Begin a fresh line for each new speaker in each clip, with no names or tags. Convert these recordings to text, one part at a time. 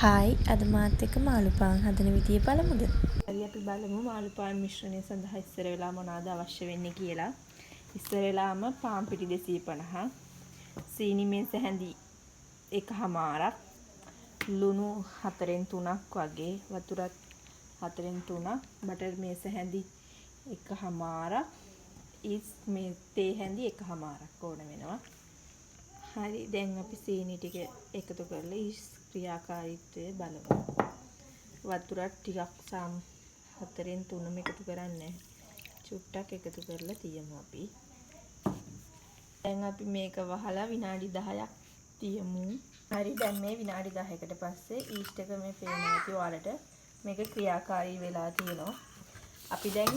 Hi අද මාත් එක්ක මාළු පාන් හදන විදිය බලමුද? හරි අපි බලමු මාළු පාන් මිශ්‍රණය සඳහා ඉස්සර වෙලා මොනවද අවශ්‍ය වෙන්නේ කියලා. ඉස්සර වෙලාම පාන් පිටි 250, සීනි මේස හැඳි 1/2, ලුණු 4න් 3ක් වගේ, වතුරත් 4න් 3ක්, බටර් මේස හැඳි 1/2, ඊස් මේ තේ හැඳි 1/2 ඕන වෙනවා. හරි දැන් අපි සීනි ටික එකතු කරලා ඊස් ක්‍රියාකාරීත්වය බලමු. වතුරත් ටිකක් 4න් 3ම එකතු කරන්නේ. චුට්ටක් එකතු කරලා තියමු අපි. දැන් අපි මේක වහලා විනාඩි 10ක් තියමු. හරි දැන් මේ විනාඩි 10කට පස්සේ ඊස්ට් එක මේ පේනවා ඇති ඔයාලට මේක ක්‍රියාකාරී වෙලා තියෙනවා. අපි දැන්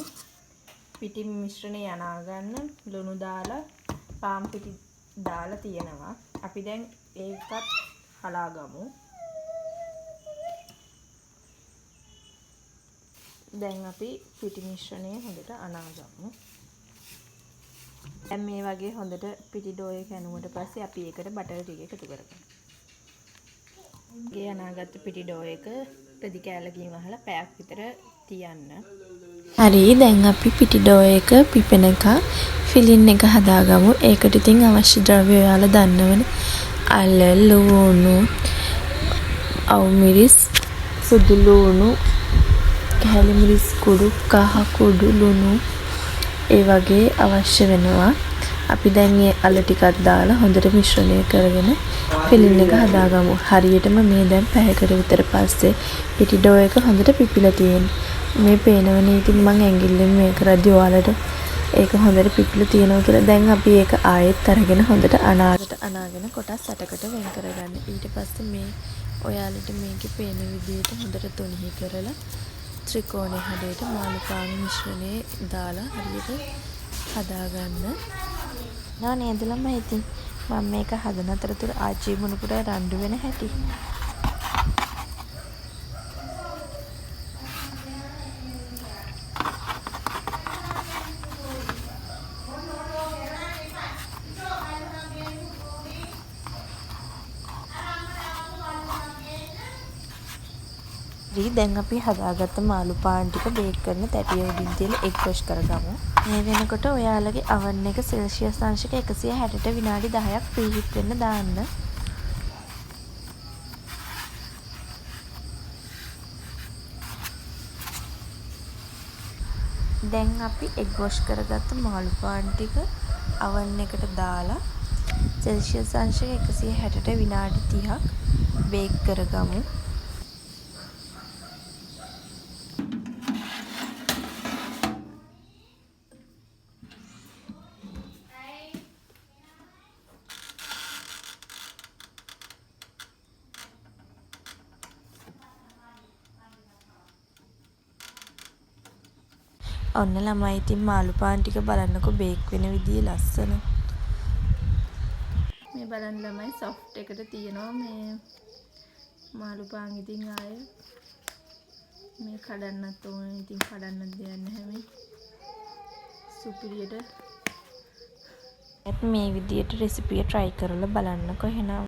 පිටි මිශ්‍රණය යනා ගන්න ලුණු දාලා පාන් පිටි දාලා තියෙනවා. අපි දැන් ඒකත් හලා ගමු. දැන් අපි පිටි මිශ්‍රණය හොඳට අනා ගමු. දැන් මේ වගේ හොඳට පිටි ඩෝ එක කැණුවට පස්සේ අපි ඒකට බටර් ටික එකතු කරගමු. ගේ අනාගත්ත පිටි ඩෝ එක රෙදි කෑල්ලකින් වහලා පැයක් විතර තියන්න. හරි දැන් අපි පිටි ඩෝ එක පිපෙනකන් ෆිලින් එක හදාගමු. ඒකට ඉතින් අවශ්‍ය ද්‍රව්‍ය ඔයාලා දන්නවනේ. අල, ලුණු, අවු මිරිස්, සුදු ලුණු, කැලි මිරිස් කුඩු, කහ කුඩු, ලුණු ඒ වගේ අවශ්‍ය වෙනවා. අපි දැන් මේ අල ටිකක් දාලා හොඳට මිශ්‍රණය කරගෙන ෆිලින් එක හදාගමු. හරියටම මේ දැන් පැයකට විතර පස්සේ පිටි ඩෝ එක හොඳට පිපිලා තියෙනවා. මේ පේනවනේ ඉතින් මම ඇඟිල්ලෙන් මේක රදි ඔයාලට ඒක හොඳට පිපිලා තියෙනවා කියලා. දැන් අපි ඒක ආයෙත් අරගෙන හොඳට අනාගෙන කොටස් 8කට වෙන් කරගන්න. ඊට පස්සේ මේ ඔයාලට මේකේ පේන විදිහට හොඳට තුනී කරලා ත්‍රිකෝණේ හැඩයට මාළු පාන් මිශ්‍රණය දාලා හරියට හදාගන්න. නේද ළමයි ඉතින් මම මේක හදන අතරතුර ආච්චි මුණුපුරා රණ්ඩු වෙන හැටි. දැන් අපි හදාගත්ත මාළු පාන් ටික බේක් කරන තැටිය උඩින් තියලා එග් වොෂ් කරගමු. මේ වෙනකොට ඔයාලගේ oven එක සෙල්සියස් අංශක 160ට විනාඩි 10ක් ප්‍රීහීට් වෙන්න දාන්න. දැන් අපි එග් වොෂ් කරගත්ත මාළු පාන් ටික oven එකට දාලා සෙල්සියස් අංශක 160ට විනාඩි 30ක් බේක් කරගමු. ඔන්න ළමයි ඉතින් මාළු පාන් ටික බලන්නකො බේක් වෙන විදිය ලස්සන. මේ බලන්න ළමයි සොෆ්ට් එකට තියෙනවා මේ මාළු පාන්. ඉතින් ආයේ මේ කඩන්නත් ඕනේ. ඉතින් කඩන්නත් දෙයක් නැහැ මේ සුපිරියට. මේ විදියට රෙසිපිය try කරලා බලන්නකො එහෙනම්.